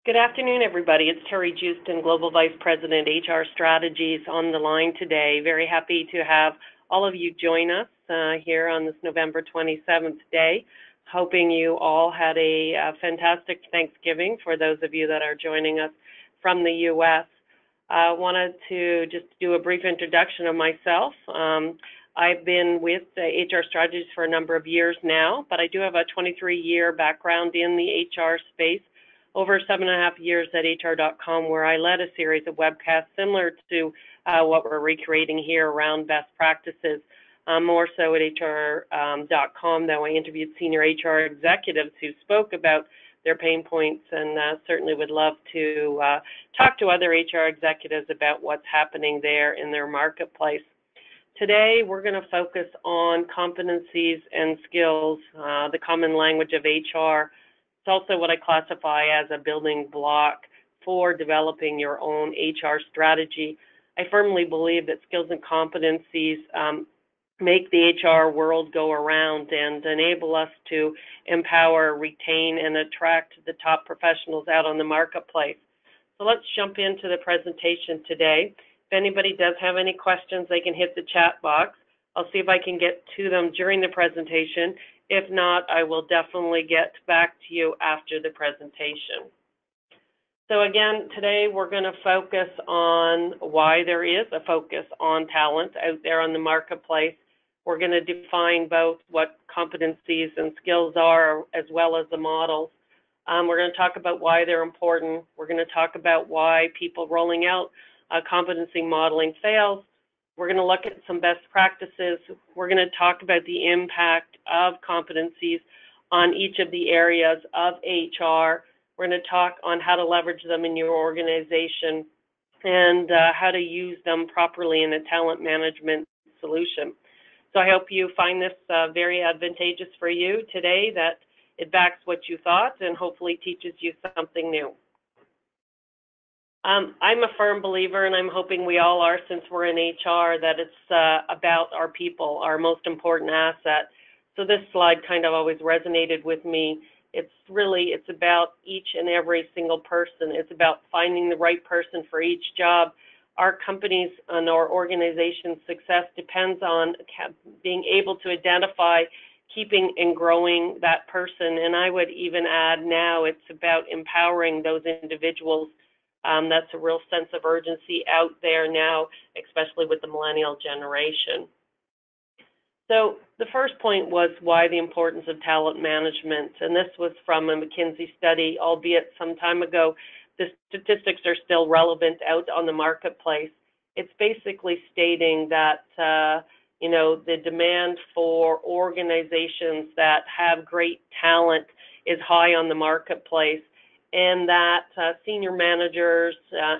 Good afternoon, everybody. It's Terri Joosten, Global Vice President, HR Strategies, on the line today. Very happy to have all of you join us here on this November 27th day. Hoping you all had a fantastic Thanksgiving for those of you that are joining us from the U.S. I wanted to just do a brief introduction of myself. I've been with HR Strategies for a number of years now, but I do have a 23-year background in the HR space. Over 7.5 years at HR.com, where I led a series of webcasts similar to what we're recreating here around best practices. More so at HR.com, though, I interviewed senior HR executives who spoke about their pain points, and certainly would love to talk to other HR executives about what's happening there in their marketplace. Today, we're going to focus on competencies and skills, the common language of HR. It's also what I classify as a building block for developing your own HR strategy. I firmly believe that skills and competencies make the HR world go around and enable us to empower, retain, and attract the top professionals out on the marketplace. So let's jump into the presentation today. If anybody does have any questions, they can hit the chat box. I'll see if I can get to them during the presentation. If not, I will definitely get back to you after the presentation. So again, today we're going to focus on why there is a focus on talent out there on the marketplace. We're going to define both what competencies and skills are, as well as the models. We're going to talk about why they're important. We're going to talk about why people rolling out competency modeling fails. We're going to look at some best practices. We're going to talk about the impact of competencies on each of the areas of HR. We're going to talk on how to leverage them in your organization and how to use them properly in a talent management solution. So I hope you find this very advantageous for you today, that it backs what you thought and hopefully teaches you something new. I'm a firm believer, and I'm hoping we all are since we're in HR, that it's about our people, our most important asset. So this slide kind of always resonated with me. It's about each and every single person. It's about finding the right person for each job. Our companies and our organization's success depends on being able to identify, keeping and growing that person. And I would even add now it's about empowering those individuals. That's a real sense of urgency out there now, especially with the millennial generation. So the first point was why the importance of talent management, and this was from a McKinsey study, albeit some time ago. The statistics are still relevant out on the marketplace. It's basically stating that the demand for organizations that have great talent is high on the marketplace, and that senior managers,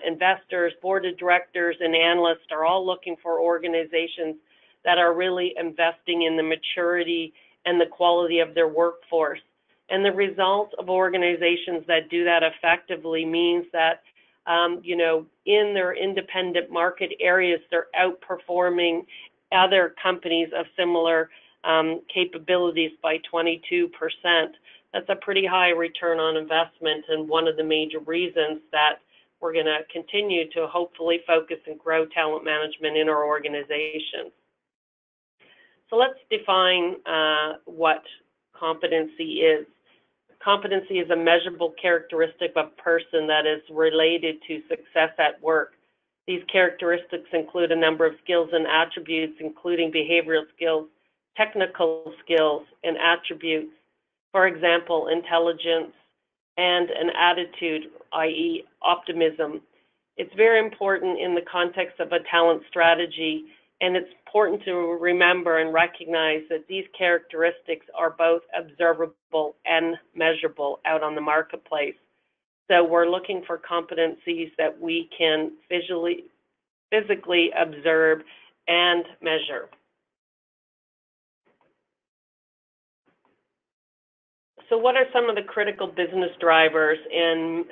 investors, board of directors, and analysts are all looking for organizations that are really investing in the maturity and the quality of their workforce. And the result of organizations that do that effectively means that, in their independent market areas, they're outperforming other companies of similar capabilities by 22%. That's a pretty high return on investment, and one of the major reasons that we're going to continue to hopefully focus and grow talent management in our organizations. So let's define what competency is. Competency is a measurable characteristic of a person that is related to success at work. These characteristics include a number of skills and attributes, including behavioral skills, technical skills, and attributes. For example, intelligence and an attitude, i.e. optimism. It's very important in the context of a talent strategy, and it's important to remember and recognize that these characteristics are both observable and measurable out on the marketplace. So we're looking for competencies that we can physically observe and measure. So what are some of the critical business drivers in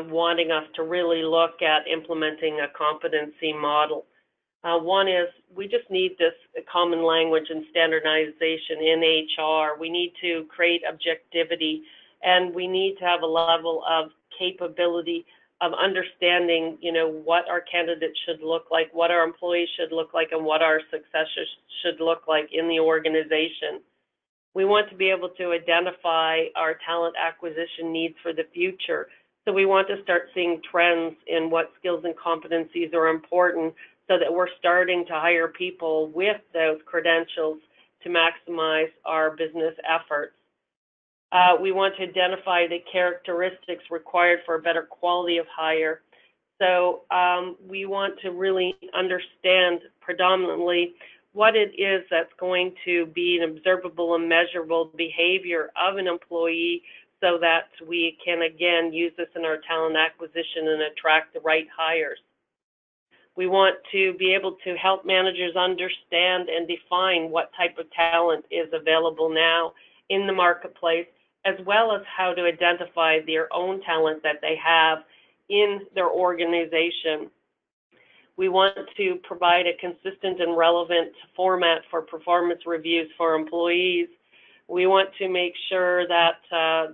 wanting us to really look at implementing a competency model? One is we just need this common language and standardization in HR. We need to create objectivity, and we need to have a level of capability of understanding, what our candidates should look like, what our employees should look like, and what our successors should look like in the organization. We want to be able to identify our talent acquisition needs for the future. So we want to start seeing trends in what skills and competencies are important so that we're starting to hire people with those credentials to maximize our business efforts. We want to identify the characteristics required for a better quality of hire. So we want to really understand predominantly what it is that's going to be an observable and measurable behavior of an employee so that we can, again, use this in our talent acquisition and attract the right hires. We want to be able to help managers understand and define what type of talent is available now in the marketplace, as well as how to identify their own talent that they have in their organization. We want to provide a consistent and relevant format for performance reviews for employees. We want to make sure that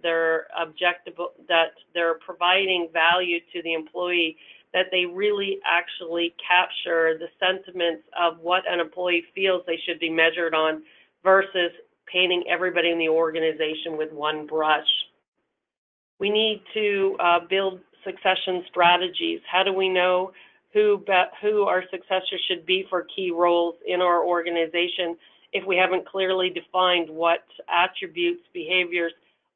they're objectable, that they're providing value to the employee, that they really actually capture the sentiments of what an employee feels they should be measured on versus painting everybody in the organization with one brush. We need to build succession strategies. How do we know who our successors should be for key roles in our organization if we haven't clearly defined what attributes, behaviors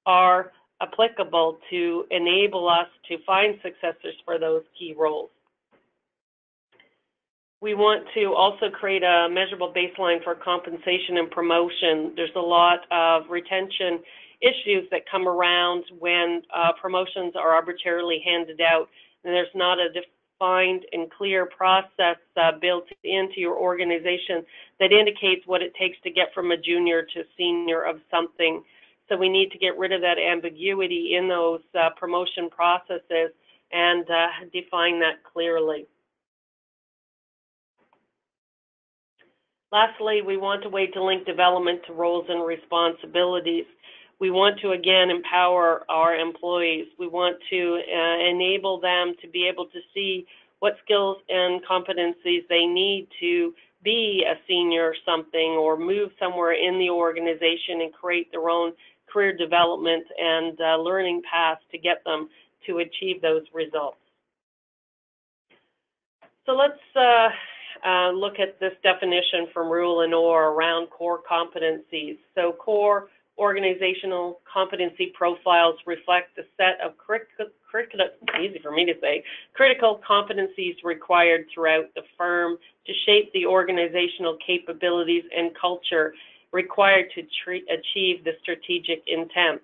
are applicable to enable us to find successors for those key roles? We want to also create a measurable baseline for compensation and promotion. There's a lot of retention issues that come around when promotions are arbitrarily handed out, and there's not a defined and clear process built into your organization that indicates what it takes to get from a junior to senior of something. So we need to get rid of that ambiguity in those promotion processes and define that clearly. Lastly, we want a way to link development to roles and responsibilities. We want to, again, empower our employees. We want to enable them to be able to see what skills and competencies they need to be a senior something or move somewhere in the organization and create their own career development and learning paths to get them to achieve those results. So let's look at this definition from Rule and Orr around core competencies. So core organizational competency profiles reflect the set of critical competencies required throughout the firm to shape the organizational capabilities and culture required to achieve the strategic intent.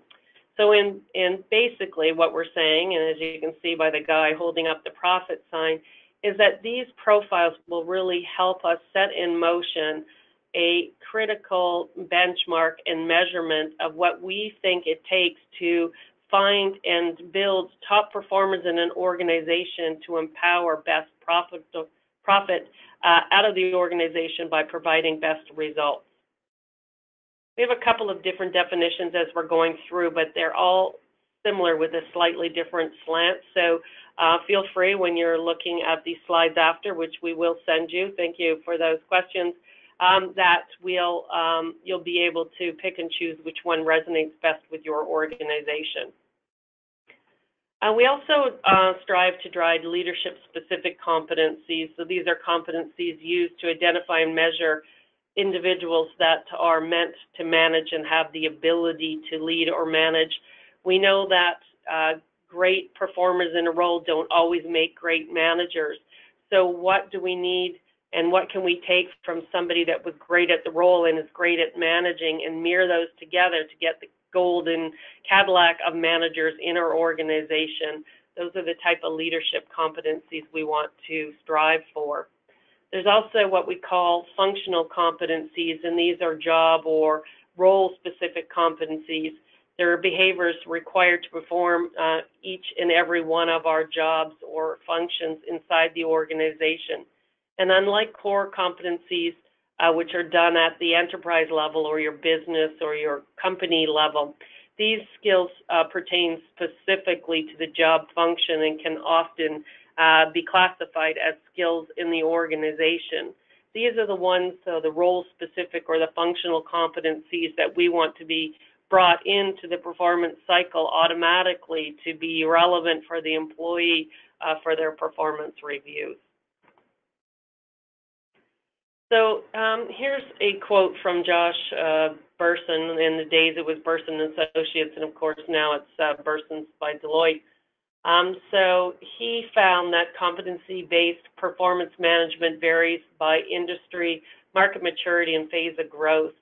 So in basically what we're saying, and as you can see by the guy holding up the profit sign, is that these profiles will really help us set in motion a critical benchmark and measurement of what we think it takes to find and build top performers in an organization to empower best profit out of the organization by providing best results. We have a couple of different definitions as we're going through, but they're all similar with a slightly different slant. So feel free when you're looking at these slides after, which we will send you. Thank you for those questions. That you'll be able to pick and choose which one resonates best with your organization. We also strive to drive leadership-specific competencies. So these are competencies used to identify and measure individuals that are meant to manage and have the ability to lead or manage. We know that great performers in a role don't always make great managers. So what do we need and what can we take from somebody that was great at the role and is great at managing and mirror those together to get the golden Cadillac of managers in our organization? Those are the type of leadership competencies we want to strive for. There's also what we call functional competencies, and these are job or role-specific competencies. There are behaviors required to perform each and every one of our jobs or functions inside the organization. And unlike core competencies, which are done at the enterprise level or your business or your company level, these skills pertain specifically to the job function and can often be classified as skills in the organization. These are the ones, the role-specific or the functional competencies that we want to be brought into the performance cycle automatically to be relevant for the employee for their performance reviews. So here's a quote from Josh Burson. In the days it was Burson and Associates, and of course now it's Burson's by Deloitte. So he found that competency-based performance management varies by industry, market maturity, and phase of growth.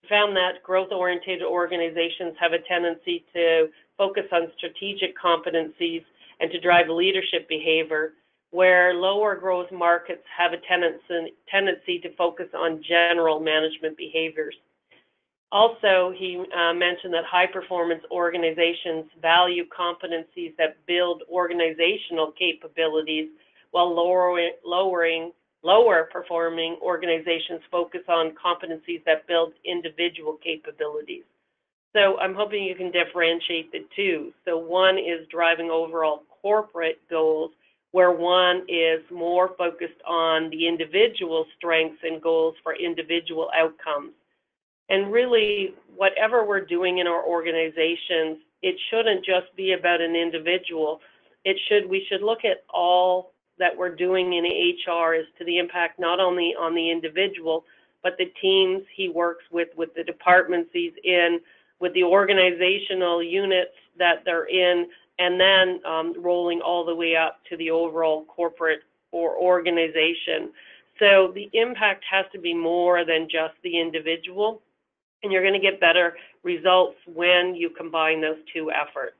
He found that growth-oriented organizations have a tendency to focus on strategic competencies and to drive leadership behavior, where lower growth markets have a tendency to focus on general management behaviors. Also, he mentioned that high-performance organizations value competencies that build organizational capabilities, while lower-performing organizations focus on competencies that build individual capabilities. So I'm hoping you can differentiate the two. So one is driving overall corporate goals, where one is more focused on the individual strengths and goals for individual outcomes. And really, whatever we're doing in our organizations, it shouldn't just be about an individual. We should look at all that we're doing in HR as to the impact not only on the individual, but the teams he works with the departments he's in, with the organizational units that they're in, and then rolling all the way up to the overall corporate or organization. So the impact has to be more than just the individual, and you're going to get better results when you combine those two efforts.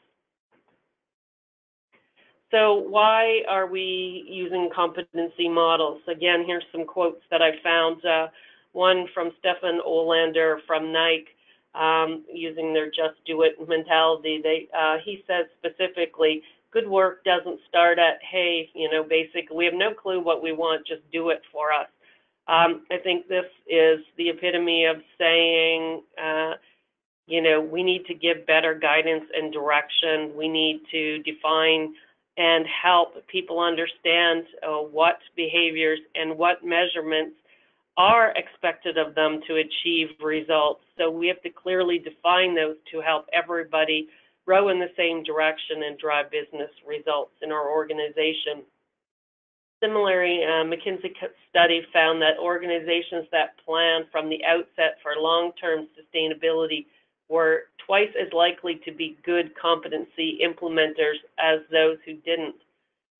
So why are we using competency models? Again, here's some quotes that I found. One from Stefan Olander from Nike, using their just do it mentality. He says specifically, good work doesn't start at, hey, basically we have no clue what we want, just do it for us. I think this is the epitome of saying, we need to give better guidance and direction. We need to define and help people understand what behaviors and what measurements are expected of them to achieve results. So we have to clearly define those to help everybody row in the same direction and drive business results in our organization. Similarly, a McKinsey study found that organizations that plan from the outset for long-term sustainability were twice as likely to be good competency implementers as those who didn't.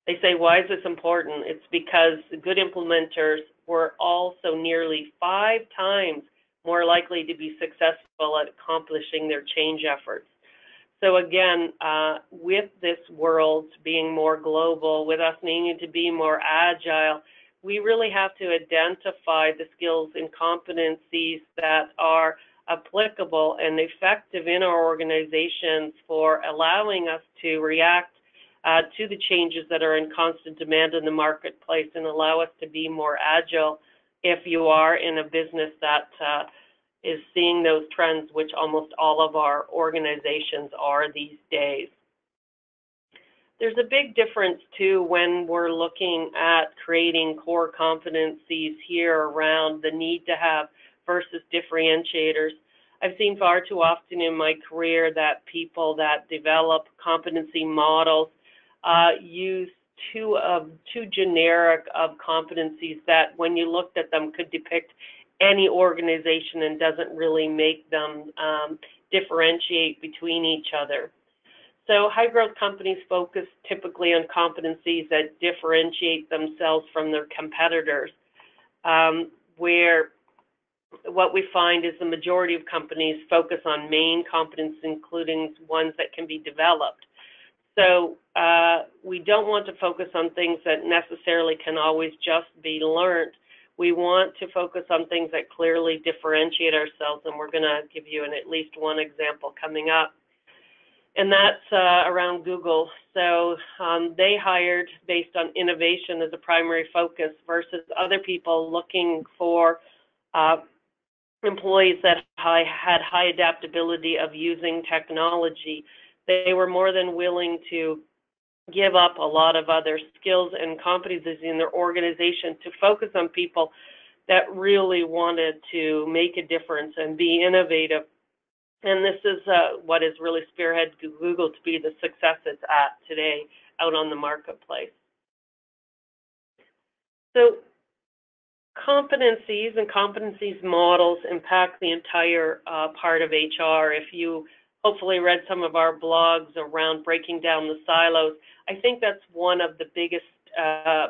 They say, why is this important? It's because good implementers were also nearly 5 times more likely to be successful at accomplishing their change efforts. So again, with this world being more global, with us needing to be more agile, we really have to identify the skills and competencies that are applicable and effective in our organizations for allowing us to react to the changes that are in constant demand in the marketplace and allow us to be more agile if you are in a business that is seeing those trends, which almost all of our organizations are these days. There's a big difference, too, when we're looking at creating core competencies here around the need to have versus differentiators. I've seen far too often in my career that people that develop competency models use too generic of competencies that when you looked at them could depict any organization and doesn't really make them differentiate between each other. So high growth companies focus typically on competencies that differentiate themselves from their competitors, where what we find is the majority of companies focus on main competencies, including ones that can be developed. So we don't want to focus on things that necessarily can always just be learned. We want to focus on things that clearly differentiate ourselves, and we're going to give you at least one example coming up. And that's around Google. So they hired based on innovation as a primary focus versus other people looking for employees that had high adaptability of using technology. They were more than willing to give up a lot of other skills and competencies in their organization to focus on people that really wanted to make a difference and be innovative. And this is what has really spearheaded Google to be the success it's at today out on the marketplace. So competencies and competencies models impact the entire part of HR. If you hopefully read some of our blogs around breaking down the silos, I think that's one of the biggest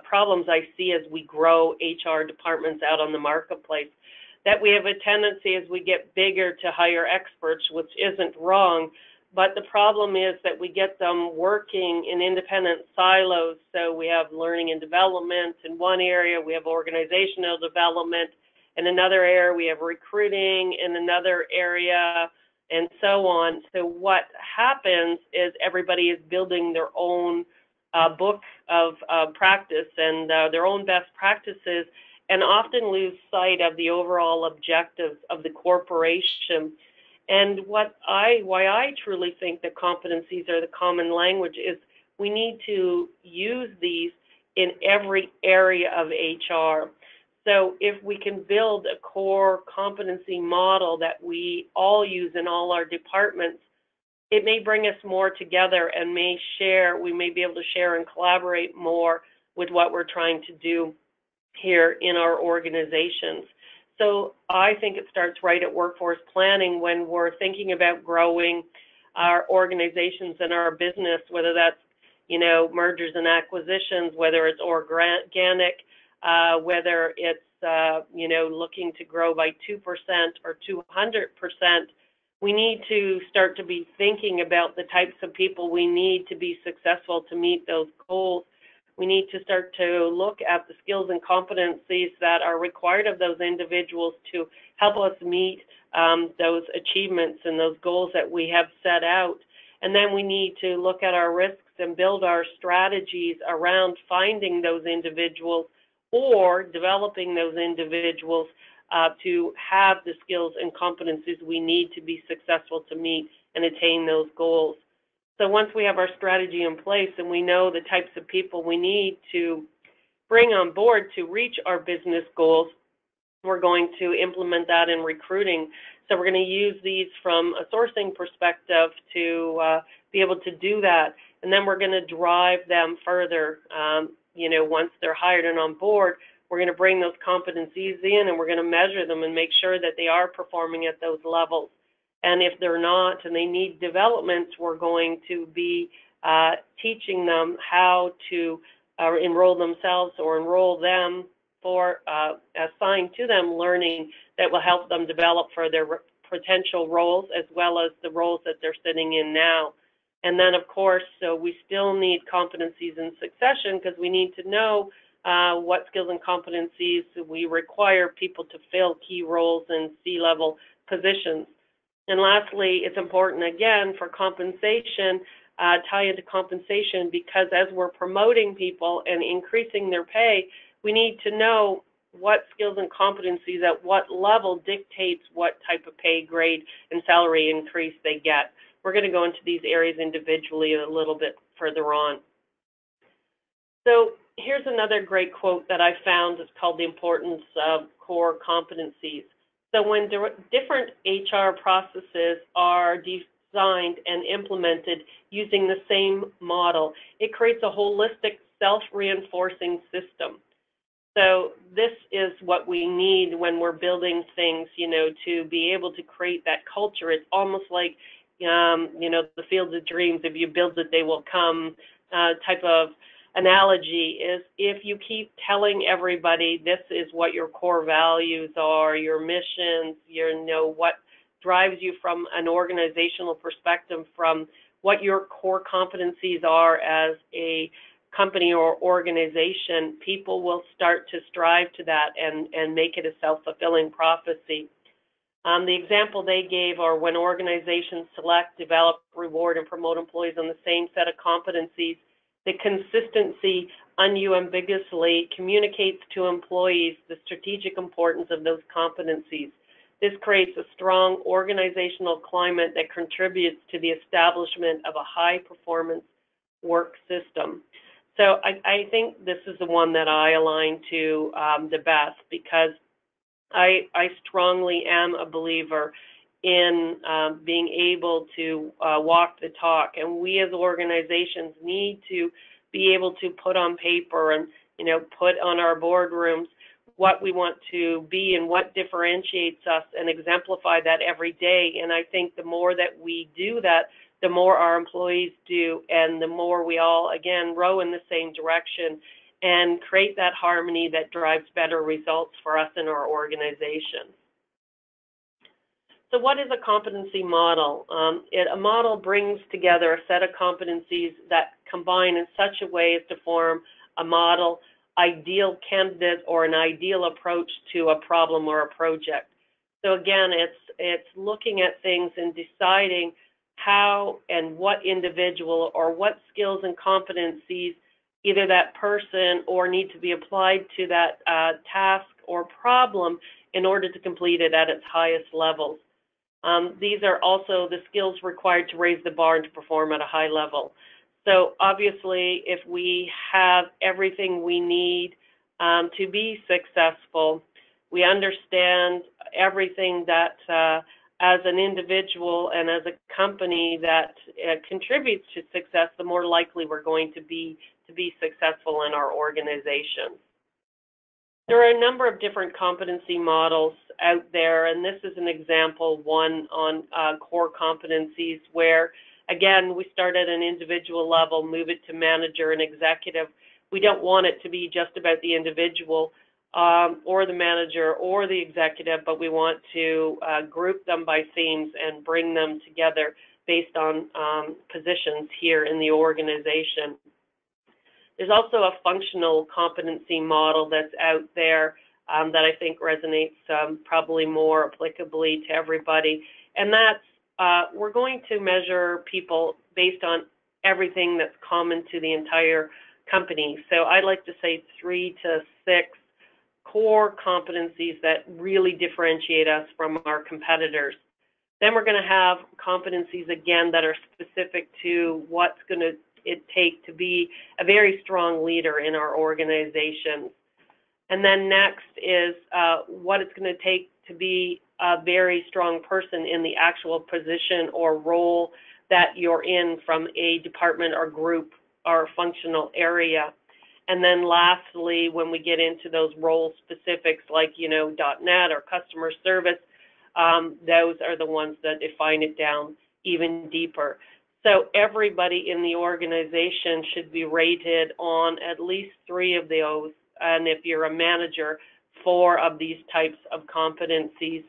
problems I see as we grow HR departments out on the marketplace, that we have a tendency as we get bigger to hire experts, which isn't wrong, but the problem is that we get them working in independent silos. So we have learning and development in one area, we have organizational development in another area, we have recruiting in another area, and so on. So what happens is everybody is building their own book of practice and their own best practices, and often lose sight of the overall objectives of the corporation. And why I truly think that competencies are the common language is we need to use these in every area of HR. So if we can build a core competency model that we all use in all our departments, it may bring us more together and we may be able to share and collaborate more with what we're trying to do here in our organizations. So I think it starts right at workforce planning when we're thinking about growing our organizations and our business, whether that's, mergers and acquisitions, whether it's organic, whether it's, looking to grow by 2% or 200%. We need to start to be thinking about the types of people we need to be successful to meet those goals. We need to start to look at the skills and competencies that are required of those individuals to help us meet those achievements and those goals that we have set out. And then we need to look at our risks and build our strategies around finding those individuals or developing those individuals to have the skills and competencies we need to be successful to meet and attain those goals. So once we have our strategy in place and we know the types of people we need to bring on board to reach our business goals, we're going to implement that in recruiting. So we're going to use these from a sourcing perspective to be able to do that. And then we're going to drive them further. Once they're hired and on board, we're going to bring those competencies in and we're going to measure them and make sure that they are performing at those levels. And if they're not and they need development, we're going to be teaching them how to enroll themselves or enroll them for assign to them learning that will help them develop for their potential roles as well as the roles that they're sitting in now. And then, of course, so we still need competencies in succession because we need to know what skills and competencies we require people to fill key roles in C-level positions. And lastly, it's important, again, for compensation, tie into compensation, because as we're promoting people and increasing their pay, we need to know what skills and competencies at what level dictates what type of pay grade and salary increase they get. We're going to go into these areas individually a little bit further on. So here's another great quote that I found. It's called The Importance of Core Competencies. So when different HR processes are designed and implemented using the same model, it creates a holistic, self-reinforcing system. So this is what we need when we're building things, to be able to create that culture. It's almost like, the fields of dreams. If you build it, they will come type of analogy is if you keep telling everybody this is what your core values are, your missions, what drives you from an organizational perspective, from what your core competencies are as a company or organization, people will start to strive to that and make it a self-fulfilling prophecy. The example they gave are when organizations select, develop, reward, and promote employees on the same set of competencies, the consistency unambiguously communicates to employees the strategic importance of those competencies. This creates a strong organizational climate that contributes to the establishment of a high-performance work system. So I think this is the one that I align to the best, because I strongly am a believer in being able to walk the talk, and we as organizations need to be able to put on paper and put on our boardrooms what we want to be and what differentiates us, and exemplify that every day. And I think the more that we do that, the more our employees do, and the more we all, again, row in the same direction and create that harmony that drives better results for us in our organization. So what is a competency model? A model brings together a set of competencies that combine in such a way as to form a model ideal candidate or an ideal approach to a problem or a project. So again, it's looking at things and deciding how and what individual or what skills and competencies either that person or need to be applied to that task or problem in order to complete it at its highest levels. These are also the skills required to raise the bar and to perform at a high level. So obviously, if we have everything we need to be successful, we understand everything that as an individual and as a company that contributes to success, the more likely we're going to be successful in our organization. There are a number of different competency models out there, and this is an example one on core competencies where, again, we start at an individual level, move it to manager and executive. We don't want it to be just about the individual or the manager or the executive, but we want to group them by themes and bring them together based on positions here in the organization. There's also a functional competency model that's out there that I think resonates probably more applicably to everybody, and that's we're going to measure people based on everything that's common to the entire company. So I like to say 3 to 6 core competencies that really differentiate us from our competitors. Then we're going to have competencies, again, that are specific to what's going to take to be a very strong leader in our organization. And then next is what it's going to take to be a very strong person in the actual position or role that you're in from a department or group or functional area. And then lastly, when we get into those role specifics like, .NET or customer service, those are the ones that define it down even deeper. So everybody in the organization should be rated on at least 3 of those, and if you're a manager, 4 of these types of competencies.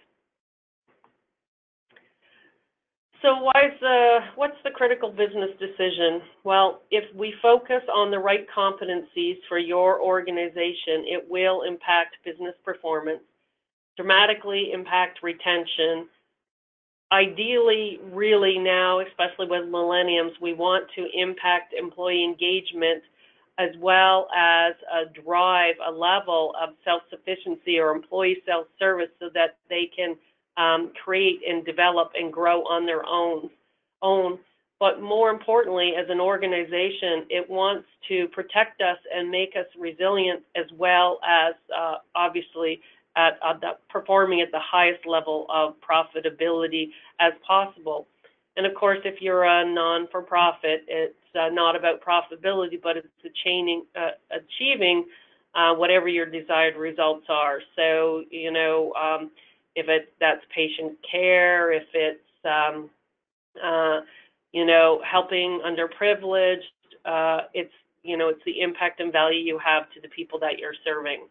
So what's the critical business decision? Well, if we focus on the right competencies for your organization, it will impact business performance, dramatically impact retention. Ideally, really now, especially with millennials, we want to impact employee engagement as well as drive a level of self-sufficiency or employee self-service so that they can create and develop and grow on their own. But more importantly, as an organization, it wants to protect us and make us resilient, as well as obviously at performing at the highest level of profitability as possible. And of course, if you're a non-for-profit, it's not about profitability, but it's achieving whatever your desired results are. So, if that's patient care, if it's helping underprivileged, it's the impact and value you have to the people that you're serving.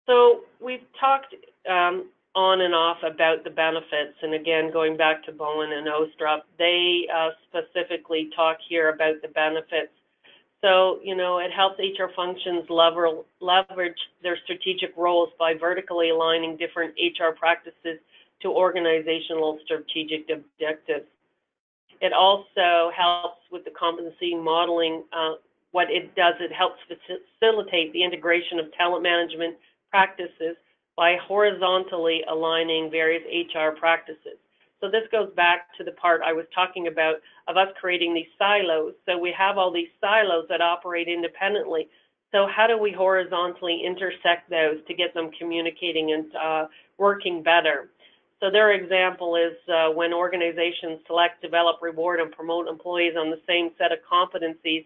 So we've talked on and off about the benefits, and again, going back to Bowen and Ostrup, they specifically talk here about the benefits. So, it helps HR functions leverage their strategic roles by vertically aligning different HR practices to organizational strategic objectives. It also helps with the competency modeling. What it does, it helps facilitate the integration of talent management practices by horizontally aligning various HR practices. So this goes back to the part I was talking about of us creating these silos. So we have all these silos that operate independently. So how do we horizontally intersect those to get them communicating and working better? So their example is when organizations select, develop, reward, and promote employees on the same set of competencies,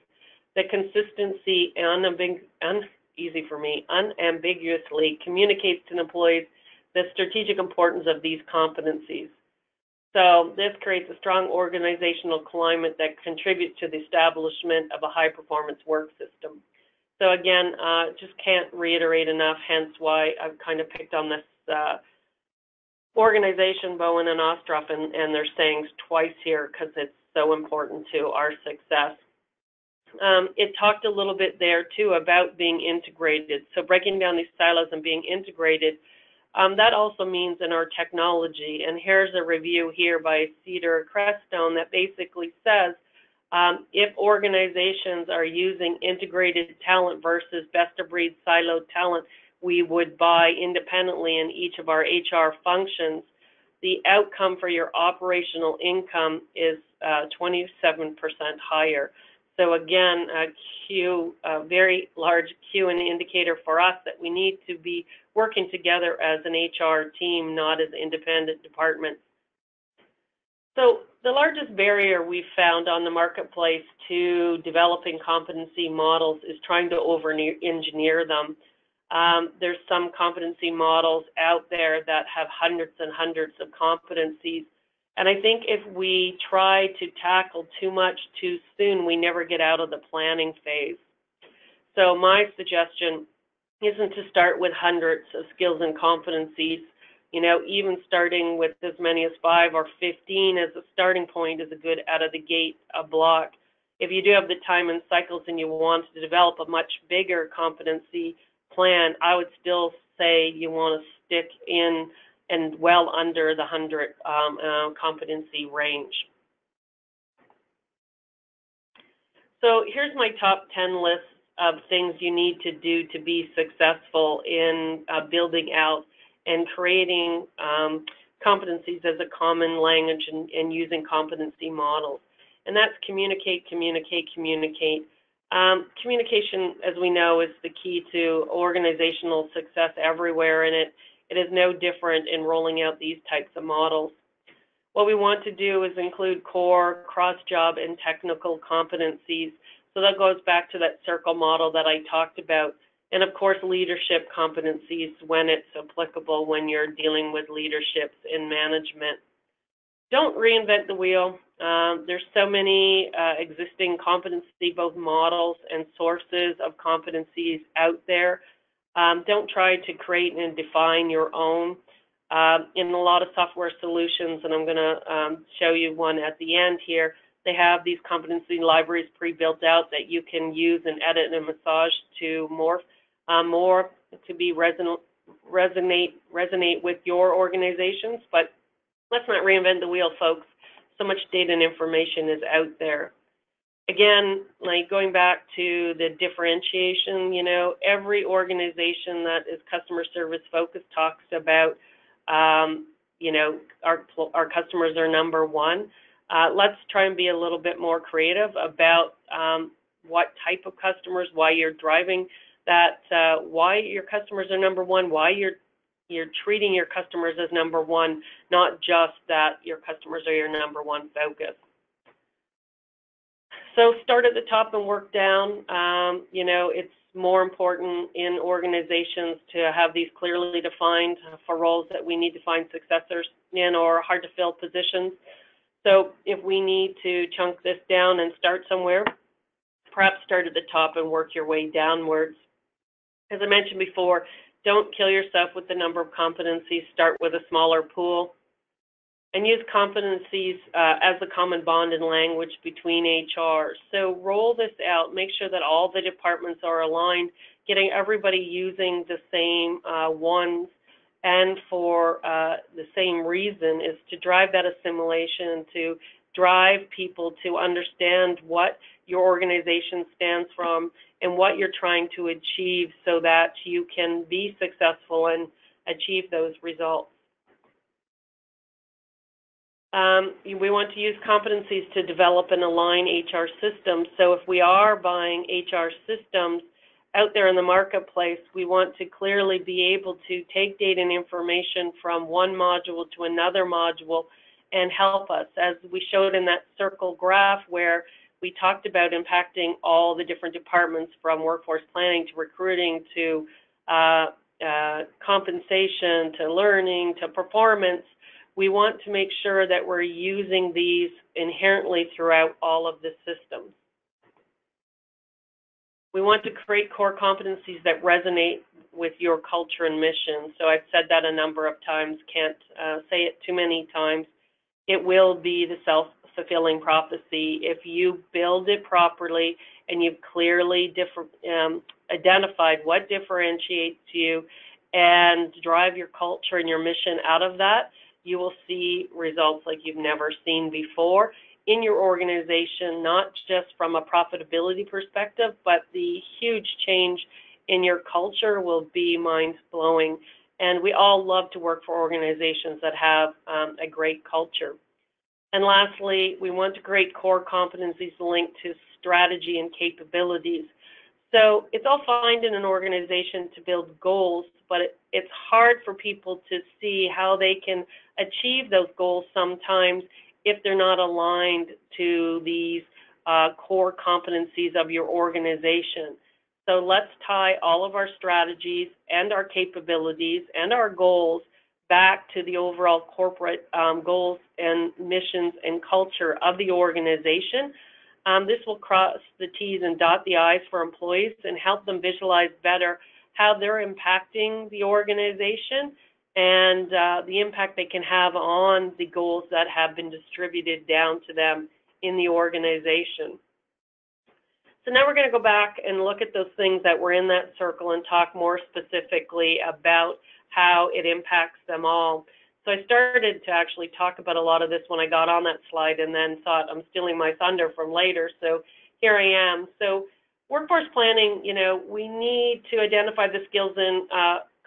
the consistency unambiguously communicates to employees the strategic importance of these competencies. So this creates a strong organizational climate that contributes to the establishment of a high-performance work system. So again, just can't reiterate enough, hence why I've kind of picked on this organization, Bowen and Ostroff, and their sayings twice here because it's so important to our success. It talked a little bit there, too, about being integrated. So breaking down these silos and being integrated, that also means in our technology. And here's a review here by Cedar Creststone that basically says if organizations are using integrated talent versus best-of-breed siloed talent, we would buy independently in each of our HR functions, the outcome for your operational income is 27% higher. So again, a very large cue and indicator for us that we need to be working together as an HR team, not as independent departments. So the largest barrier we've found on the marketplace to developing competency models is trying to over-engineer them. There's some competency models out there that have hundreds and hundreds of competencies. And I think if we try to tackle too much too soon, we never get out of the planning phase. So my suggestion isn't to start with hundreds of skills and competencies. You know, even starting with as many as 5 or 15 as a starting point is a good out of the gate block. If you do have the time and cycles and you want to develop a much bigger competency plan, I would still say you want to stick in and well under the 100 competency range. So here's my top 10 list of things you need to do to be successful in building out and creating competencies as a common language and using competency models. And that's communicate, communicate, communicate. Communication, as we know, is the key to organizational success everywhere, and it is no different in rolling out these types of models. What we want to do is include core, cross-job, and technical competencies. So that goes back to that circle model that I talked about. And of course, leadership competencies when it's applicable when you're dealing with leaderships in management. Don't reinvent the wheel. There's so many existing competency, both models and sources of competencies out there. Don't try to create and define your own. In a lot of software solutions, and I'm going to show you one at the end here, they have these competency libraries pre-built out that you can use and edit and massage to morph more to be resonate with your organizations. But let's not reinvent the wheel, folks. So much data and information is out there. Again, like going back to the differentiation, you know, every organization that is customer service focused talks about, you know, our customers are number one. Let's try and be a little bit more creative about what type of customers, why you're driving that, why your customers are number one, why you're treating your customers as number one, not just that your customers are your number one focus. So start at the top and work down. You know, it's more important in organizations to have these clearly defined for roles that we need to find successors in or hard to fill positions. So if we need to chunk this down and start somewhere, perhaps start at the top and work your way downwards. As I mentioned before, don't kill yourself with the number of competencies. Start with a smaller pool. And use competencies as the common bond and language between HR. So roll this out. Make sure that all the departments are aligned, getting everybody using the same ones. And for the same reason is to drive that assimilation, to drive people to understand what your organization stands from and what you're trying to achieve so that you can be successful achieve those results. We want to use competencies to develop and align HR systems. So if we are buying HR systems out there in the marketplace, we want to clearly be able to take data and information from one module to another module and help us, as we showed in that circle graph where we talked about impacting all the different departments, from workforce planning to recruiting to compensation to learning to performance. We want to make sure that we're using these inherently throughout all of the systems. We want to create core competencies that resonate with your culture and mission. So I've said that a number of times, can't say it too many times. It will be the self-fulfilling prophecy. If you build it properly and you've clearly identified what differentiates you and drive your culture and your mission out of that, you will see results like you've never seen before in your organization, not just from a profitability perspective, but the huge change in your culture will be mind-blowing. And we all love to work for organizations that have a great culture. And lastly, we want to create core competencies linked to strategy and capabilities. So it's all fine in an organization to build goals, but it's hard for people to see how they can achieve those goals sometimes if they're not aligned to these core competencies of your organization. So let's tie all of our strategies and our capabilities and our goals back to the overall corporate goals and missions and culture of the organization. This will cross the T's and dot the I's for employees and help them visualize better how they're impacting the organization and the impact they can have on the goals that have been distributed down to them in the organization. So now we're going to go back and look at those things that were in that circle and talk more specifically about how it impacts them all. So I started to actually talk about a lot of this when I got on that slide and then thought I'm stealing my thunder from later. So here I am. So workforce planning, we need to identify the skills and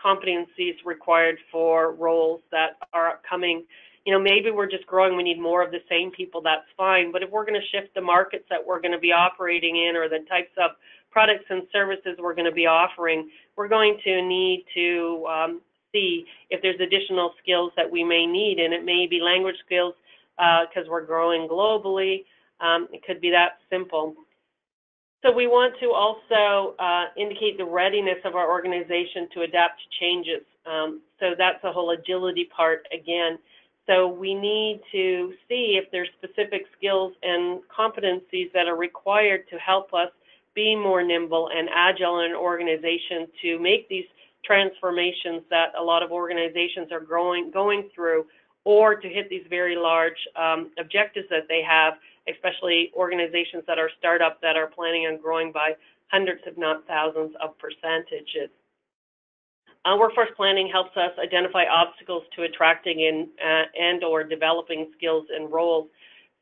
competencies required for roles that are upcoming. Maybe we're just growing, we need more of the same people, that's fine. But if we're going to shift the markets that we're going to be operating in or the types of products and services we're going to be offering, we're going to need to see if there's additional skills that we may need. And it may be language skills because we're growing globally. It could be that simple. So we want to also indicate the readiness of our organization to adapt to changes. So that's the whole agility part again. So we need to see if there's specific skills and competencies that are required to help us be more nimble and agile in an organization to make these transformations that a lot of organizations are going through, or to hit these very large objectives that they have, especially organizations that are startup that are planning on growing by hundreds, if not thousands, of percentages. Workforce planning helps us identify obstacles to attracting and or developing skills and roles.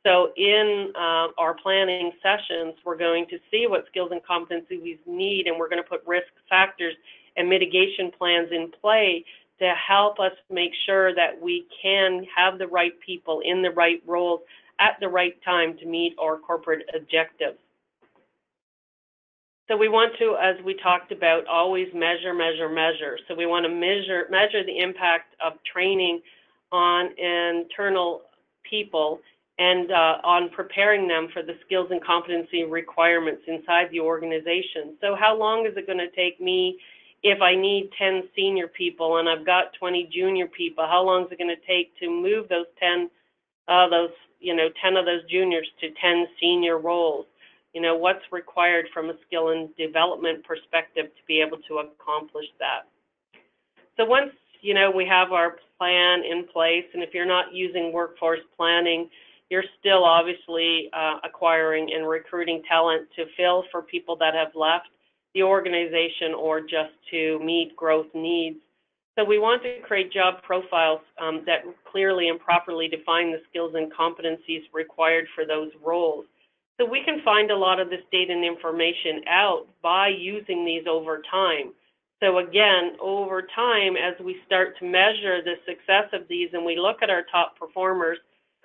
So in our planning sessions, we're going to see what skills and competencies we need, and we're going to put risk factors and mitigation plans in play to help us make sure that we can have the right people in the right roles at the right time to meet our corporate objectives. So we want to, as we talked about, always measure. So we want to measure the impact of training on internal people and on preparing them for the skills and competency requirements inside the organization. So how long is it going to take me if I need 10 senior people and I've got 20 junior people? How long is it going to take to move those 10 of those juniors to 10 senior roles? What's required from a skill and development perspective to be able to accomplish that? So once, we have our plan in place, and if you're not using workforce planning, you're still obviously acquiring and recruiting talent to fill for people that have left the organization or just to meet growth needs. So we want to create job profiles that clearly and properly define the skills and competencies required for those roles. So we can find a lot of this data and information out by using these over time. So again, over time, as we start to measure the success of these and we look at our top performers,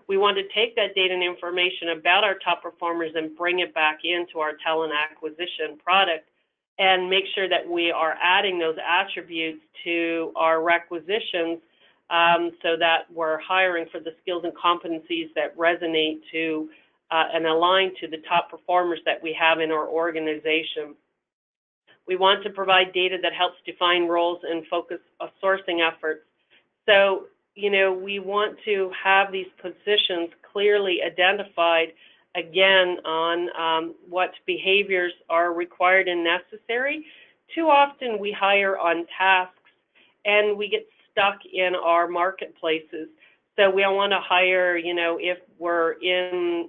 we want to take that data and information about our top performers and bring it back into our talent acquisition product and make sure that we are adding those attributes to our requisitions so that we're hiring for the skills and competencies that resonate to and align to the top performers that we have in our organization. We want to provide data that helps define roles and focus sourcing efforts. So, we want to have these positions clearly identified, again, on what behaviors are required and necessary. Too often we hire on tasks and we get stuck in our marketplaces. So we want to hire, if we're in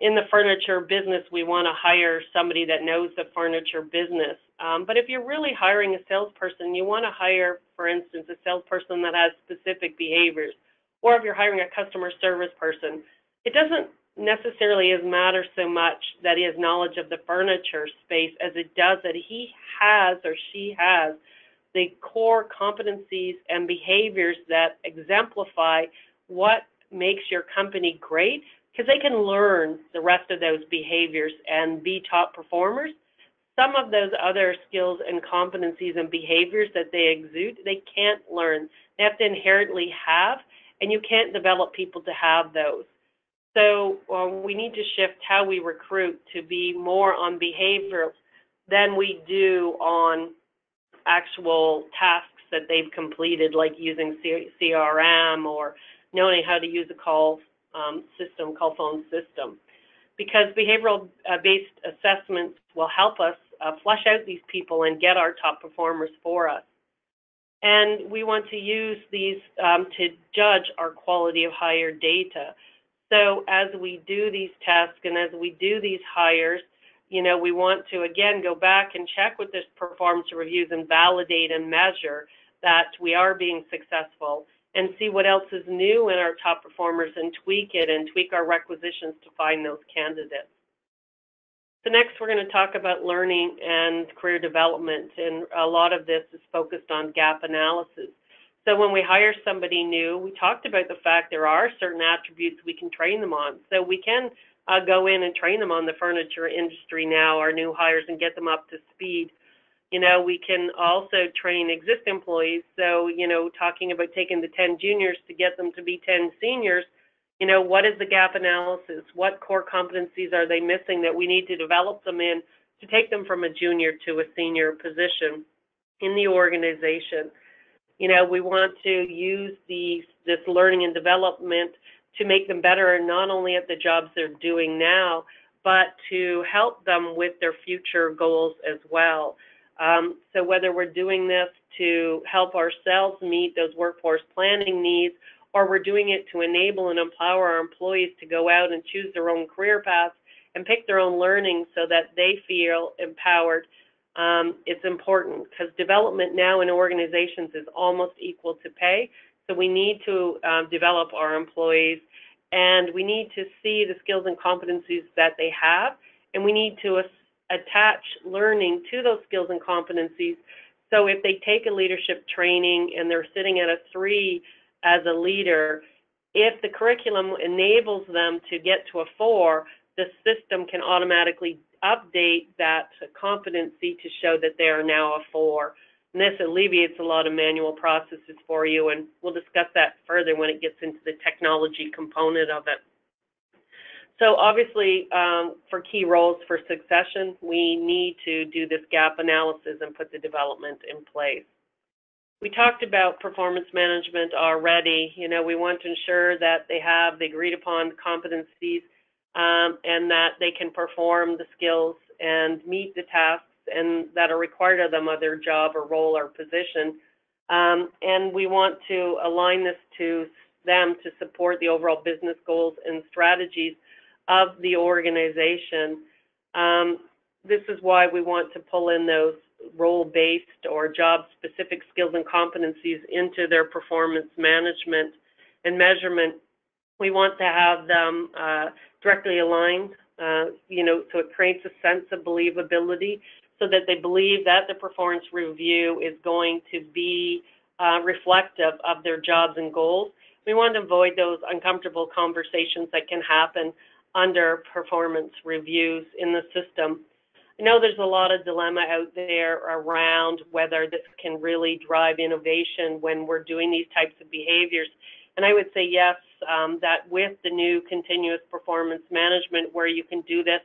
the furniture business, we want to hire somebody that knows the furniture business. But if you're really hiring a salesperson, you want to hire, for instance, a salesperson that has specific behaviors. Or if you're hiring a customer service person, it doesn't necessarily matter so much that he has knowledge of the furniture space as it does that he has or she has the core competencies and behaviors that exemplify what makes your company great, because they can learn the rest of those behaviors and be top performers. Some of those other skills and competencies and behaviors that they exude, they can't learn. They have to inherently have, and you can't develop people to have those. So we need to shift how we recruit to be more on behavioral than we do on actual tasks that they've completed, like using CRM or knowing how to use a call phone system. Because behavioral-based assessments will help us flesh out these people and get our top performers for us. And we want to use these to judge our quality of hire data. So as we do these tests and as we do these hires, we want to, again, go back and check with this performance reviews and validate and measure that we are being successful and see what else is new in our top performers and tweak it and tweak our requisitions to find those candidates. So next we're going to talk about learning and career development, and a lot of this is focused on gap analysis. So when we hire somebody new, we talked about the fact there are certain attributes we can train them on. So we can go in and train them on the furniture industry now, our new hires, and get them up to speed. We can also train existing employees. So, talking about taking the 10 juniors to get them to be 10 seniors, what is the gap analysis? What core competencies are they missing that we need to develop them in to take them from a junior to a senior position in the organization? We want to use this learning and development to make them better, not only at the jobs they're doing now, but to help them with their future goals as well. So whether we're doing this to help ourselves meet those workforce planning needs, or we're doing it to enable and empower our employees to go out and choose their own career paths and pick their own learning so that they feel empowered, it's important, because development now in organizations is almost equal to pay. So we need to develop our employees, and we need to see the skills and competencies that they have, and we need to attach learning to those skills and competencies. So if they take a leadership training and they're sitting at a 3 as a leader, if the curriculum enables them to get to a 4, the system can automatically update that competency to show that they are now a 4. And this alleviates a lot of manual processes for you, and we'll discuss that further when it gets into the technology component of it. So obviously, for key roles for succession, we need to do this gap analysis and put the development in place. We talked about performance management already. We want to ensure that they have the agreed upon competencies and that they can perform the skills and meet the tasks and that are required of them of their job or role or position. And we want to align this to them to support the overall business goals and strategies of the organization. This is why we want to pull in those role-based or job-specific skills and competencies into their performance management and measurement. We want to have them directly aligned, so it creates a sense of believability, so so that they believe that the performance review is going to be reflective of their jobs and goals. We want to avoid those uncomfortable conversations that can happen under performance reviews in the system. I know there's a lot of dilemma out there around whether this can really drive innovation when we're doing these types of behaviors. And I would say yes, that with the new continuous performance management, where you can do this,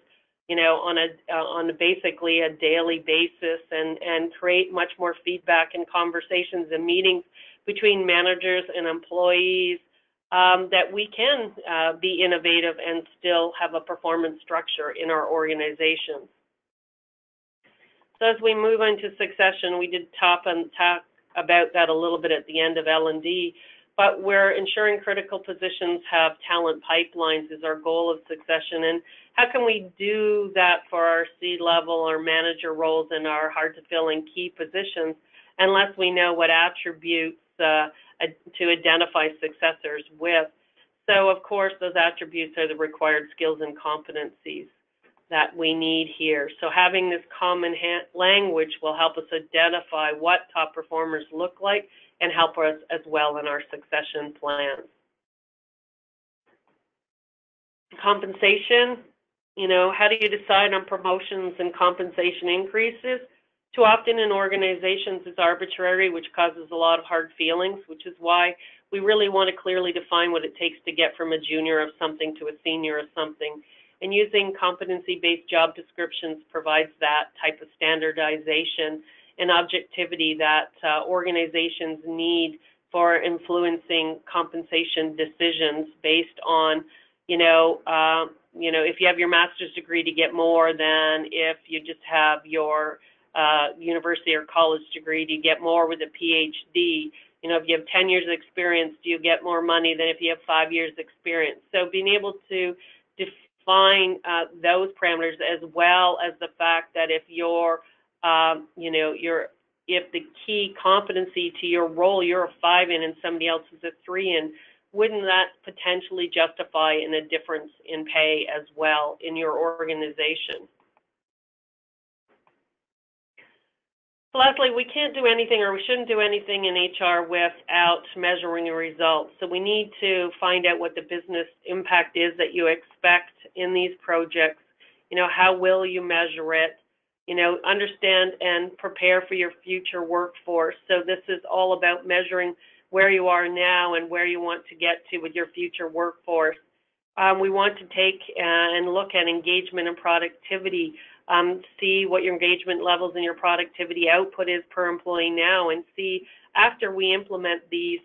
on basically a daily basis, and create much more feedback and conversations and meetings between managers and employees, that we can be innovative and still have a performance structure in our organizations. So as we move into succession, we did talk about that a little bit at the end of L&D, but we're ensuring critical positions have talent pipelines is our goal of succession. And how can we do that for our C-level or manager roles in our hard-to-fill and key positions unless we know what attributes to identify successors with? So, of course, those attributes are the required skills and competencies that we need here. So having this common language will help us identify what top performers look like and help us as well in our succession plans. Compensation, how do you decide on promotions and compensation increases? Too often in organizations it's arbitrary, which causes a lot of hard feelings, which is why we really want to clearly define what it takes to get from a junior of something to a senior of something. And using competency-based job descriptions provides that type of standardization and objectivity that organizations need for influencing compensation decisions based on, if you have your master's degree to get more than if you just have your university or college degree to get more with a PhD. If you have 10 years of experience, do you get more money than if you have 5 years experience? So being able to define those parameters, as well as the fact that if if the key competency to your role, you're a 5 in and somebody else is a 3 in, wouldn't that potentially justify in a difference in pay as well in your organization? So lastly, we can't do anything, or we shouldn't do anything in HR without measuring the results. So we need to find out what the business impact is that you expect in these projects. How will you measure it? Understand and prepare for your future workforce. So this is all about measuring where you are now and where you want to get to with your future workforce. We want to take and look at engagement and productivity. See what your engagement levels and your productivity output is per employee now, and see after we implement these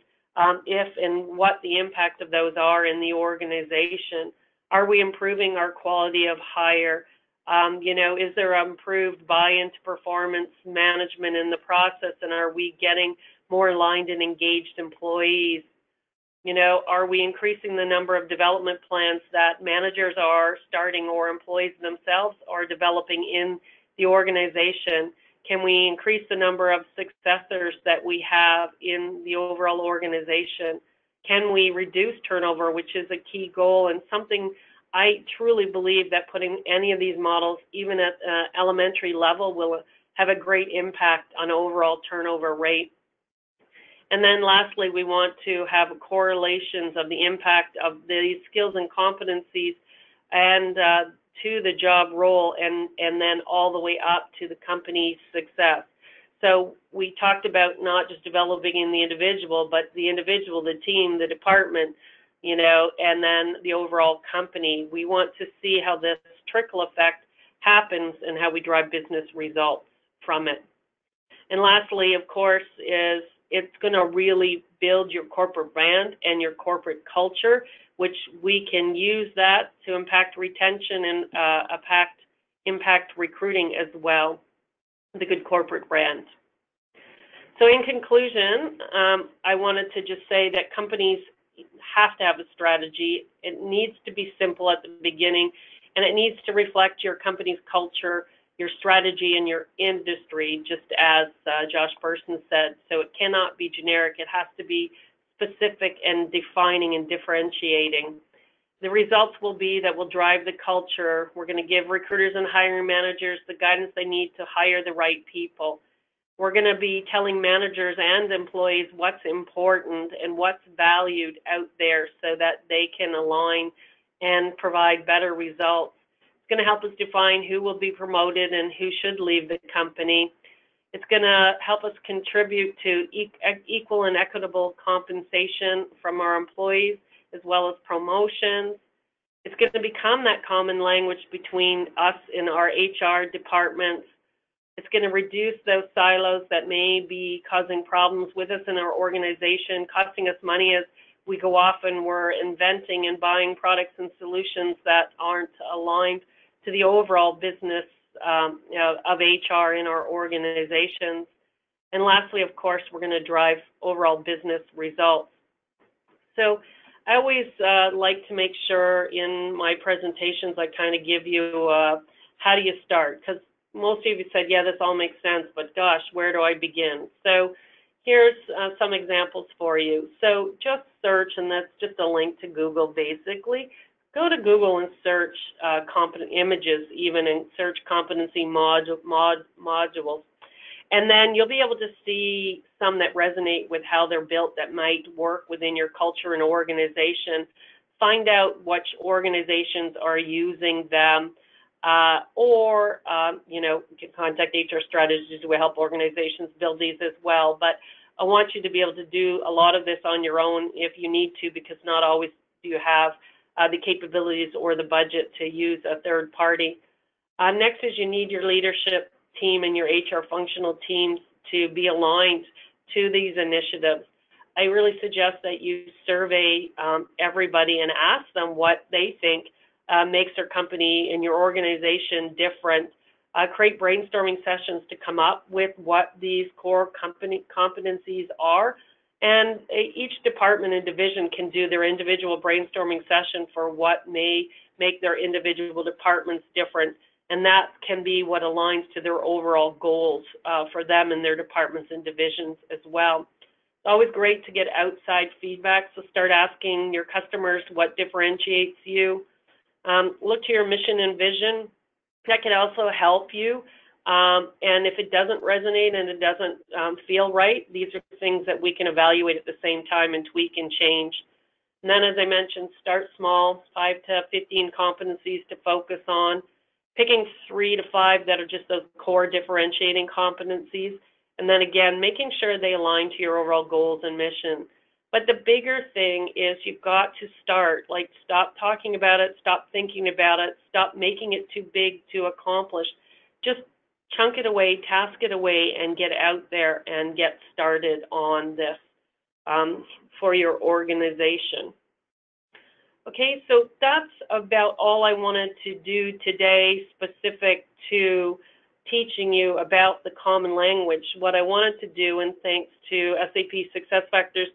if and what the impact of those are in the organization. Are we improving our quality of hire? Is there improved buy-in to performance management in the process, and are we getting more aligned and engaged employees? Are we increasing the number of development plans that managers are starting or employees themselves are developing in the organization? Can we increase the number of successors that we have in the overall organization? Can we reduce turnover, which is a key goal and something I truly believe that putting any of these models, even at elementary level, will have a great impact on overall turnover rate. And then lastly, we want to have correlations of the impact of these skills and competencies and to the job role, and then all the way up to the company's success. So we talked about not just developing in the individual, but the individual, the team, the department, and then the overall company. We want to see how this trickle effect happens and how we drive business results from it. And lastly, of course, is it's going to really build your corporate brand and your corporate culture, which we can use that to impact retention and impact recruiting as well, the good corporate brand. So in conclusion, I wanted to just say that companies have to have a strategy. It needs to be simple at the beginning, and it needs to reflect your company's culture, your strategy, and your industry, just as Josh Person said. So it cannot be generic. It has to be specific and defining and differentiating. The results will be that we'll drive the culture. We're going to give recruiters and hiring managers the guidance they need to hire the right people. We're going to be telling managers and employees what's important and what's valued out there so that they can align and provide better results. It's going to help us define who will be promoted and who should leave the company. It's going to help us contribute to equal and equitable compensation from our employees, as well as promotions. It's going to become that common language between us and our HR departments. It's going to reduce those silos that may be causing problems with us in our organization, costing us money as we go off and we're inventing and buying products and solutions that aren't aligned to the overall business of HR in our organizations. And lastly, of course, we're going to drive overall business results. So I always like to make sure in my presentations I kind of give you how do you start, because most of you said, yeah, this all makes sense, but gosh, where do I begin? So here's some examples for you. So just search, and that's just a link to Google basically. Go to Google and search competent images even, and search competency modules. And then you'll be able to see some that resonate with how they're built that might work within your culture and organization. Find out which organizations are using them, or you know, you can contact HR strategists who will help organizations build these as well. But I want you to be able to do a lot of this on your own if you need to, because not always do you have the capabilities or the budget to use a third party. Next is you need your leadership team and your HR functional teams to be aligned to these initiatives. I really suggest that you survey everybody and ask them what they think makes their company and your organization different. Create brainstorming sessions to come up with what these core competencies are. And each department and division can do their individual brainstorming session for what may make their individual departments different. And that can be what aligns to their overall goals for them and their departments and divisions as well. It's always great to get outside feedback, so start asking your customers what differentiates you. Look to your mission and vision. That can also help you. And if it doesn't resonate and it doesn't feel right, these are things that we can evaluate at the same time and tweak and change. And then, as I mentioned, start small, 5 to 15 competencies to focus on, picking 3 to 5 that are just those core differentiating competencies, and then again, making sure they align to your overall goals and mission. But the bigger thing is you've got to start, like stop talking about it, stop thinking about it, stop making it too big to accomplish. Just chunk it away, task it away, and get out there and get started on this for your organization. Okay, so that's about all I wanted to do today specific to teaching you about the common language. What I wanted to do, and thanks to SAP SuccessFactors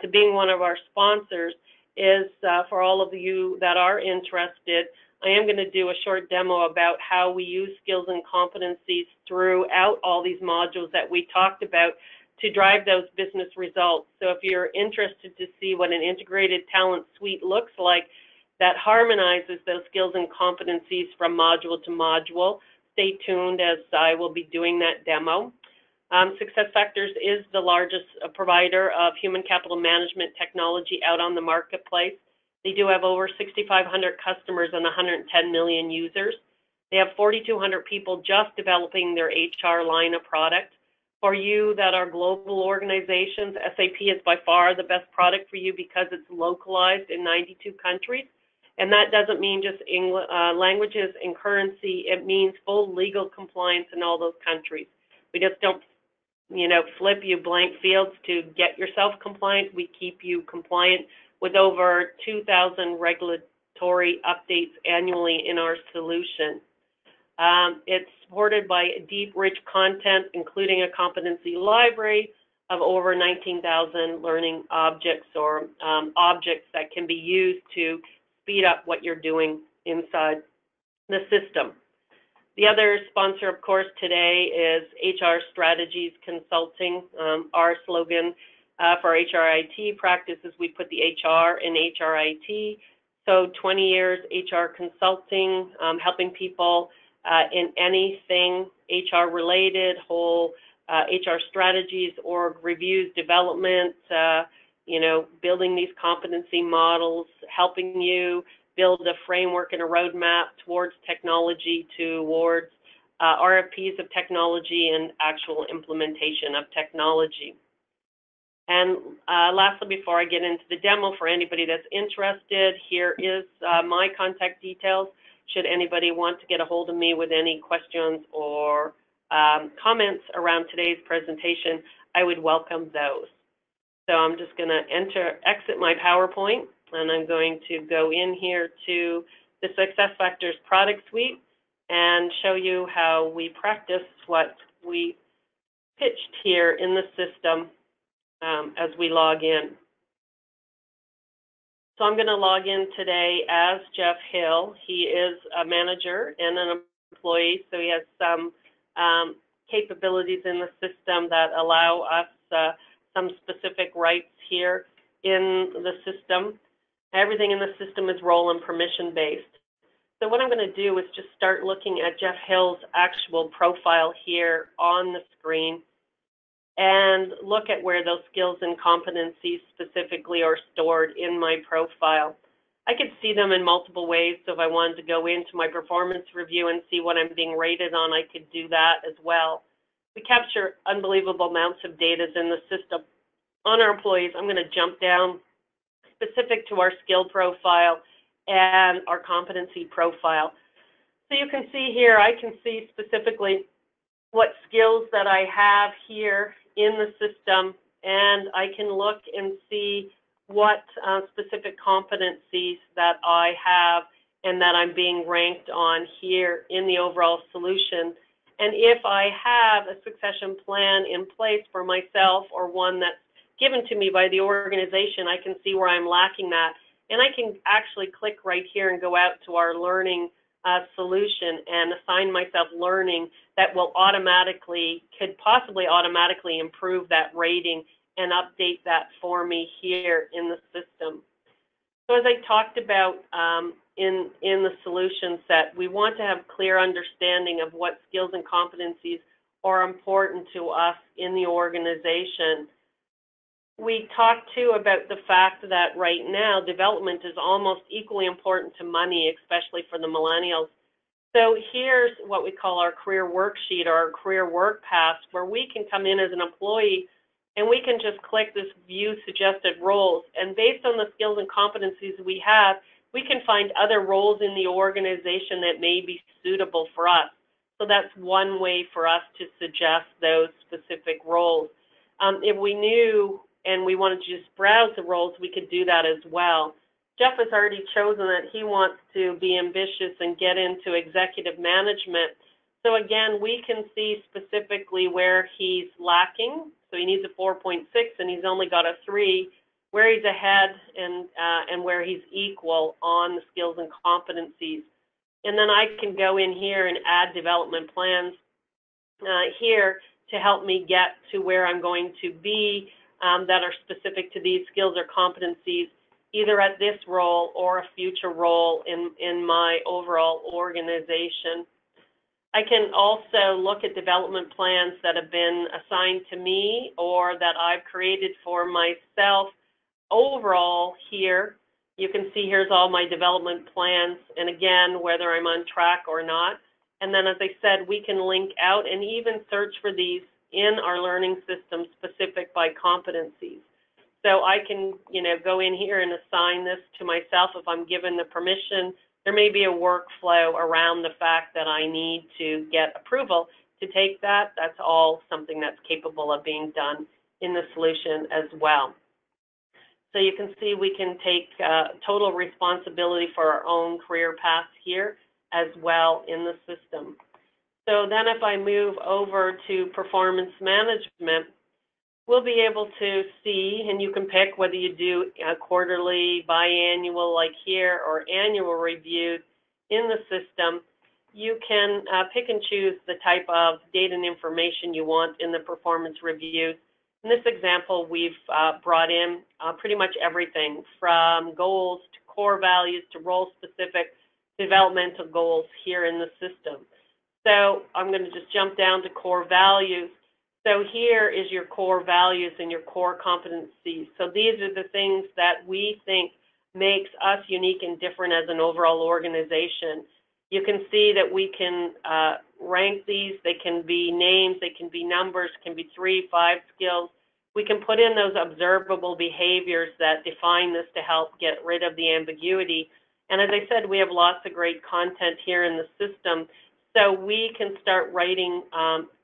to being one of our sponsors, is for all of you that are interested, I am going to do a short demo about how we use skills and competencies throughout all these modules that we talked about to drive those business results. So if you're interested to see what an integrated talent suite looks like that harmonizes those skills and competencies from module to module, stay tuned as I will be doing that demo. SuccessFactors is the largest provider of human capital management technology out on the marketplace. They do have over 6,500 customers and 110 million users. They have 4,200 people just developing their HR line of product. For you that are global organizations, SAP is by far the best product for you because it's localized in 92 countries. And that doesn't mean just languages and currency. It means full legal compliance in all those countries. We just don't, flip you blank fields to get yourself compliant. We keep you compliant with over 2,000 regulatory updates annually in our solution. It's supported by deep, rich content, including a competency library of over 19,000 learning objects or objects that can be used to speed up what you're doing inside the system. The other sponsor, of course, today is HR Strategies Consulting. Our slogan for HRIT practice is we put the HR in HRIT. So 20 years HR consulting, helping people in anything HR related, whole HR strategies, org reviews, development, building these competency models, helping you build a framework and a roadmap towards technology, towards RFPs of technology and actual implementation of technology. And lastly, before I get into the demo, for anybody that's interested, here is my contact details. Should anybody want to get a hold of me with any questions or comments around today's presentation, I would welcome those. So I'm just going to exit my PowerPoint, and I'm going to go in here to the SuccessFactors product suite and show you how we practice what we pitched here in the system as we log in. So I'm going to log in today as Jeff Hill. He is a manager and an employee, so he has some capabilities in the system that allow us some specific rights here in the system. Everything in the system is role and permission based. So what I'm going to do is just start looking at Jeff Hill's actual profile here on the screen and look at where those skills and competencies specifically are stored in my profile. I could see them in multiple ways, so if I wanted to go into my performance review and see what I'm being rated on, I could do that as well. We capture unbelievable amounts of data in the system on our employees. I'm going to jump down specific to our skill profile and our competency profile. So you can see here, I can see specifically what skills that I have here in the system, and I can look and see what specific competencies that I have and that I'm being ranked on here in the overall solution. And if I have a succession plan in place for myself or one that's given to me by the organization, I can see where I'm lacking that. And I can actually click right here and go out to our learning solution and assign myself learning that will could possibly automatically improve that rating and update that for me here in the system. So as I talked about in the solution set, we want to have clear understanding of what skills and competencies are important to us in the organization. We talked too about the fact that right now development is almost equally important to money, especially for the millennials. So here's what we call our career worksheet or our career work path, where we can come in as an employee and we can just click this view suggested roles. And based on the skills and competencies we have, we can find other roles in the organization that may be suitable for us. So that's one way for us to suggest those specific roles. If we knew and we wanted to just browse the roles, we could do that as well. Jeff has already chosen that he wants to be ambitious and get into executive management. So again, we can see specifically where he's lacking. So he needs a 4.6 and he's only got a 3, where he's ahead and where he's equal on the skills and competencies. And then I can go in here and add development plans here to help me get to where I'm going to be that are specific to these skills or competencies, either at this role or a future role in my overall organization. I can also look at development plans that have been assigned to me or that I've created for myself overall here. You can see here's all my development plans, and again, whether I'm on track or not. And then, as I said, we can link out and even search for these in our learning system specific by competencies. So I can, go in here and assign this to myself if I'm given the permission. There may be a workflow around the fact that I need to get approval to take that. That's all something that's capable of being done in the solution as well. So you can see we can take total responsibility for our own career path here as well in the system. So then if I move over to performance management, we'll be able to see, and you can pick whether you do quarterly, biannual like here, or annual reviews in the system. You can pick and choose the type of data and information you want in the performance reviews. In this example, we've brought in pretty much everything from goals to core values to role-specific developmental goals here in the system. So I'm going to just jump down to core values. So here is your core values and your core competencies. So these are the things that we think makes us unique and different as an overall organization. You can see that we can rank these. They can be names, they can be numbers, can be 3, 5 skills. We can put in those observable behaviors that define this to help get rid of the ambiguity. And as I said, we have lots of great content here in the system. So we can start writing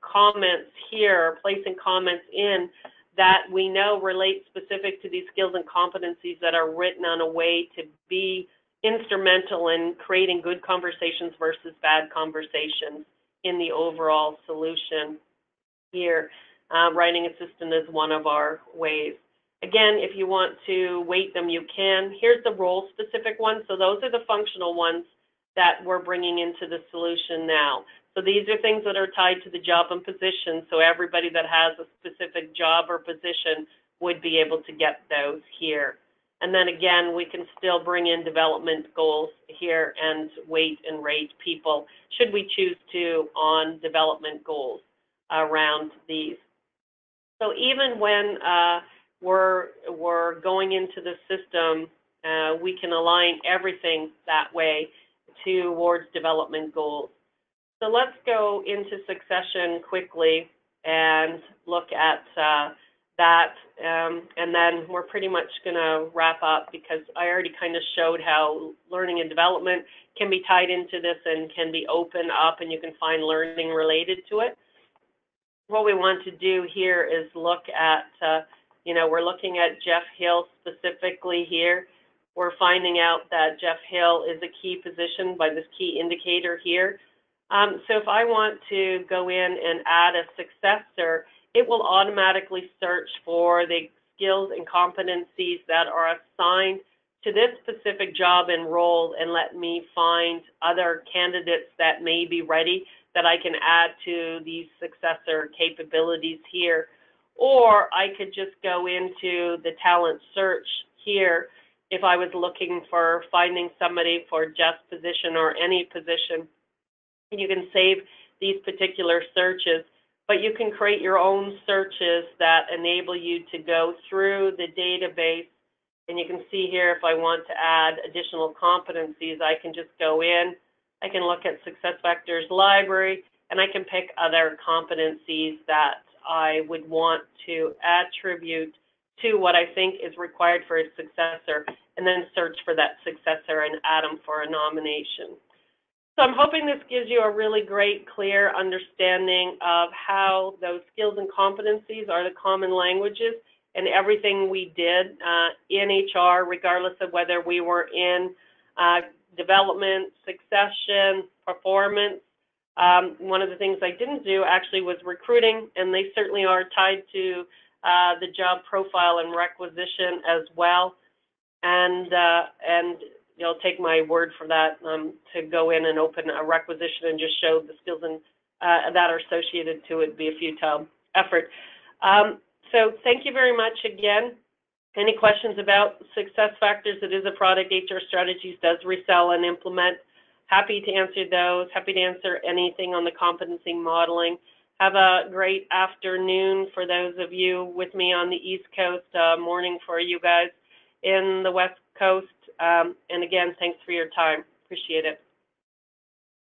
comments here, or placing comments in that we know relate specific to these skills and competencies that are written on a way to be instrumental in creating good conversations versus bad conversations in the overall solution here. Writing assistant is one of our ways. Again, if you want to weight them, you can. Here's the role-specific ones. So those are the functional ones that we're bringing into the solution now. So these are things that are tied to the job and position, so everybody that has a specific job or position would be able to get those here. And then again, we can still bring in development goals here and weight and rate people, should we choose to, on development goals around these. So even when we're going into the system, we can align everything that way towards development goals. So let's go into succession quickly and look at that, and then we're pretty much going to wrap up, because I already kind of showed how learning and development can be tied into this and can be open up, and you can find learning related to it. What we want to do here is look at, we're looking at Jeff Hill specifically here. We're finding out that Jeff Hill is a key position by this key indicator here. So if I want to go in and add a successor, it will automatically search for the skills and competencies that are assigned to this specific job and role, and let me find other candidates that may be ready that I can add to these successor capabilities here. Or I could just go into the talent search here if I was looking for finding somebody for just position or any position. You can save these particular searches, but you can create your own searches that enable you to go through the database. And you can see here, if I want to add additional competencies, I can just go in, I can look at SuccessFactors library, and I can pick other competencies that I would want to attribute to what I think is required for a successor, and then search for that successor and add them for a nomination. So I'm hoping this gives you a really great, clear understanding of how those skills and competencies are the common languages, and everything we did in HR, regardless of whether we were in development, succession, performance. One of the things I didn't do actually was recruiting, and they certainly are tied to the job profile and requisition as well. And you'll take my word for that, to go in and open a requisition and just show the skills and that are associated to it be a futile effort. So thank you very much again. Any questions about SuccessFactors? It is a product HR Strategies does resell and implement. Happy to answer those. Happy to answer anything on the competency modeling. Have a great afternoon for those of you with me on the East Coast, morning for you guys in the West Coast. And again, thanks for your time. Appreciate it.